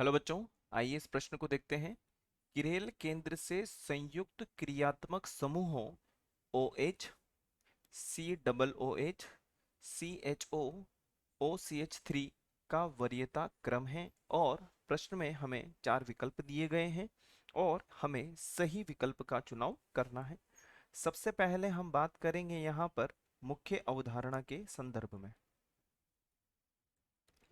Hello बच्चों, आइए इस प्रश्न को देखते हैं। किरेल केंद्र से संयुक्त क्रियात्मक समूहों OH, COOH, CHO, OCH3 का वरीयता क्रम है और प्रश्न में हमें चार विकल्प दिए गए हैं और हमें सही विकल्प का चुनाव करना है। सबसे पहले हम बात करेंगे यहाँ पर मुख्य अवधारणा के संदर्भ में।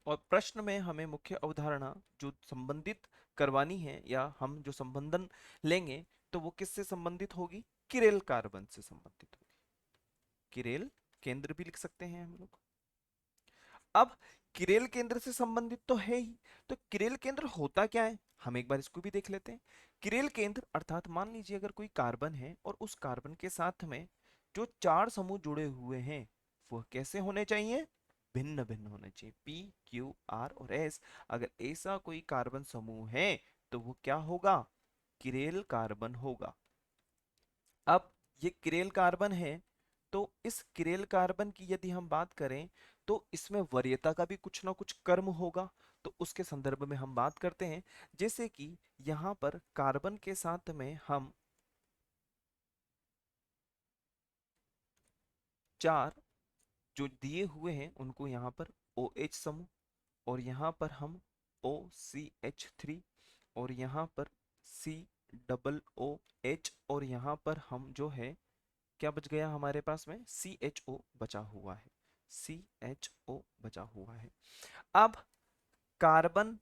और प्रश्न में हमें मुख्य अवधारणा जो संबंधित करवानी है या हम जो संबंधन लेंगे तो वो किससे संबंधित होगी? किरेल कार्बन से संबंधित होगी। किरेल केंद्र भी लिख सकते हैं हम लोग। अब किरेल केंद्र से संबंधित तो है ही, तो किरेल केंद्र होता क्या है हम एक बार इसको भी देख लेते हैं। किरेल केंद्र अर्थात मान लीजिए अगर कोई कार्बन है और उस कार्बन के साथ में जो चार समूह जुड़े हुए हैं वह कैसे होने चाहिए? भिन्न भिन्न होने चाहिए। P, Q, R और S। अगर ऐसा कोई कार्बन समूह है तो वो क्या होगा? किरेल कार्बन होगा। अब ये किरेल कार्बन है तो इस किरेल कार्बन की यदि हम बात करें तो इसमें वरीयता का भी कुछ ना कुछ कर्म होगा। तो उसके संदर्भ में हम बात करते हैं, जैसे कि यहाँ पर कार्बन के साथ में हम चार जो दिए हुए हैं उनको यहाँ पर OH समूह और यहाँ पर हम OCH3 और यहाँ पर COOH और यहाँ पर हम जो है क्या बच गया हमारे पास में? CHO बचा हुआ है। CHO बचा हुआ है। अब कार्बन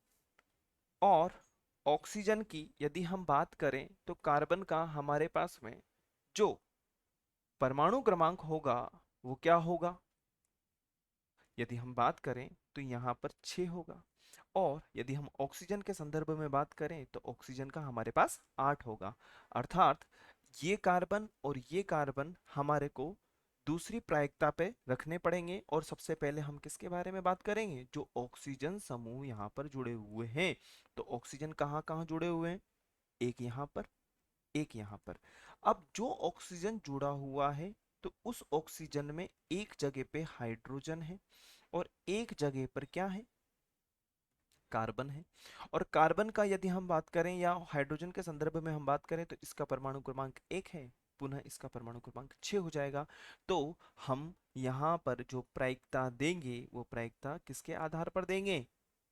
और ऑक्सीजन की यदि हम बात करें तो कार्बन का हमारे पास में जो परमाणु क्रमांक होगा वो क्या होगा? यदि हम बात करें तो यहाँ पर 6 होगा। और यदि हम ऑक्सीजन के संदर्भ में बात करें तो ऑक्सीजन का हमारे पास 8 होगा। अर्थात ये कार्बन और ये कार्बन हमारे को दूसरी प्रायिकता पे रखने पड़ेंगे और सबसे पहले हम किसके बारे में बात करेंगे? जो ऑक्सीजन समूह यहाँ पर जुड़े हुए हैं। तो ऑक्सीजन कहाँ कहाँ जुड़े हुए हैं? एक यहाँ पर, एक यहाँ पर। अब जो ऑक्सीजन जुड़ा हुआ है तो उस ऑक्सीजन में एक जगह पे हाइड्रोजन है और एक जगह पर क्या है? कार्बन है। और कार्बन का यदि हम बात करें या हाइड्रोजन के संदर्भ में हम बात करें तो इसका परमाणु क्रमांक 1 है, पुनः इसका परमाणु क्रमांक 6 हो जाएगा। तो हम यहाँ पर जो प्रायिकता देंगे वो प्रायिकता किसके आधार पर देंगे?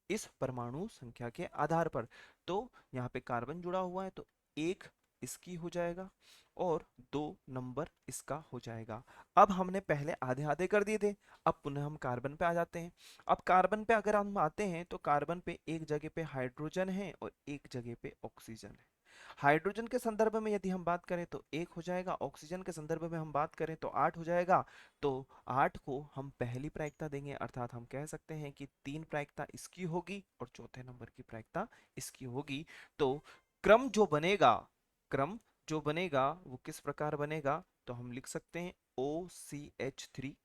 इस परमाणु संख्या के आधार पर। तो यहाँ पे कार्बन जुड़ा हुआ है तो एक इसकी हो जाएगा और 2 नंबर इसका हो जाएगा। अब हमने पहले आधे आधे कर दिए थे, अब पुनः हम कार्बन पे आ जाते हैं। अब कार्बन पे अगर हम आते हैं तो कार्बन पे एक जगह पे हाइड्रोजन है और एक जगह पे ऑक्सीजन है। हाइड्रोजन के संदर्भ में यदि हम बात करें तो 1 हो जाएगा, ऑक्सीजन के संदर्भ में हम बात करें तो 8 हो जाएगा। तो 8 को हम पहली प्रायिकता देंगे, अर्थात हम कह सकते हैं कि 3 प्रायिकता इसकी होगी और चौथे नंबर की प्रायिकता इसकी होगी। तो क्रम जो बनेगा, क्रम जो बनेगा वो किस प्रकार बनेगा? तो हम लिख सकते हैं OCH3,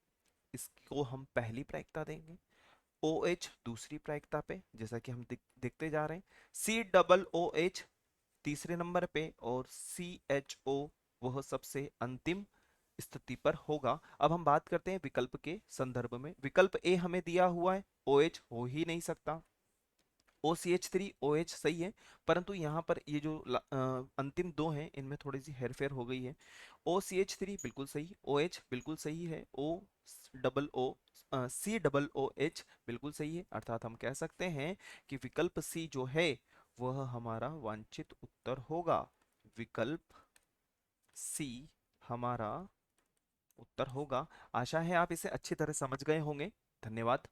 इसको हम पहली प्रायिकता देंगे। OH दूसरी प्रायिकता पे जैसा कि हम देखते जा रहे हैं। COOH तीसरे नंबर पे और CHO वह सबसे अंतिम स्थिति पर होगा। अब हम बात करते हैं विकल्प के संदर्भ में। विकल्प ए हमें दिया हुआ है, OH हो ही नहीं सकता। OCH3 OH सही है, परंतु यहाँ पर ये जो अंतिम दो हैं इनमें थोड़ी सी हेरफेर हो गई है। OCH3 बिल्कुल सही, OH बिल्कुल सही है, COOH बिल्कुल सही है। अर्थात हम कह सकते हैं कि विकल्प सी जो है वह हमारा वांछित उत्तर होगा। विकल्प सी हमारा उत्तर होगा। आशा है आप इसे अच्छी तरह समझ गए होंगे। धन्यवाद।